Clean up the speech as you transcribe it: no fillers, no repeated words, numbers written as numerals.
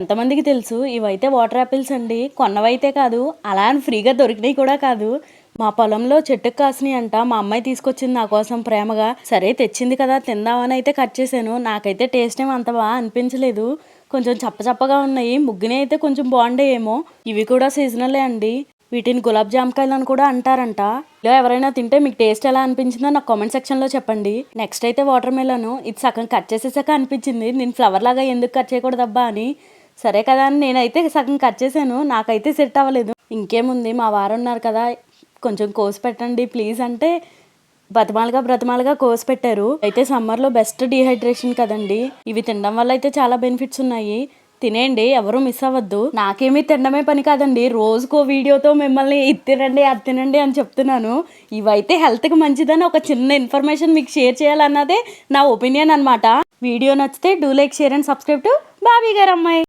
ఎంతమందికి తెలుసు ఇవైతే వాటర్ యాపిల్స్ అండి. కొన్నవైతే కాదు, అలా అని ఫ్రీగా దొరికినవి కూడా కాదు. మా పొలంలో చెట్టుకు కాసినాయి అంట. మా అమ్మాయి తీసుకొచ్చింది నా కోసం ప్రేమగా. సరే తెచ్చింది కదా తిందామని అయితే కట్ చేశాను. నాకైతే టేస్ట్ ఏమో అంత బాగా అనిపించలేదు. కొంచెం చప్పచప్పగా ఉన్నాయి. ముగ్గునే అయితే కొంచెం బాగుండేయేమో. ఇవి కూడా సీజనలే అండి. వీటిని గులాబ్ జామకాయలు అని కూడా అంటారంట. ఇలా ఎవరైనా తింటే మీకు టేస్ట్ ఎలా అనిపించిందో నాకు కామెంట్ సెక్షన్లో చెప్పండి. నెక్స్ట్ అయితే వాటర్ మెలన్. ఇది సగం కట్ చేసేసాక అనిపించింది నేను ఫ్లవర్ లాగా ఎందుకు కట్ చేయకూడదబ్బా అని. సరే కదా అని నేనైతే సగం కట్ చేశాను. నాకైతే సెట్ అవ్వలేదు. ఇంకేముంది, మా వారు ఉన్నారు కదా, కొంచెం కోసి పెట్టండి ప్లీజ్ అంటే బ్రతమాలుగా కోసి పెట్టారు. అయితే సమ్మర్లో బెస్ట్ డీహైడ్రేషన్ కదండి. ఇవి తినడం వల్ల అయితే చాలా బెనిఫిట్స్ ఉన్నాయి. తినేయండి, ఎవరు మిస్ అవ్వద్దు. నాకేమీ తినడమే పని కాదండి, రోజుకో వీడియోతో మిమ్మల్ని ఇది తినండి అది తినండి అని చెప్తున్నాను. ఇవైతే హెల్త్కి మంచిదని ఒక చిన్న ఇన్ఫర్మేషన్ మీకు షేర్ చేయాలన్నదే నా ఒపీనియన్ అనమాట. వీడియో నచ్చితే do like, share and subscribe to Bobby గారు అమ్మాయి.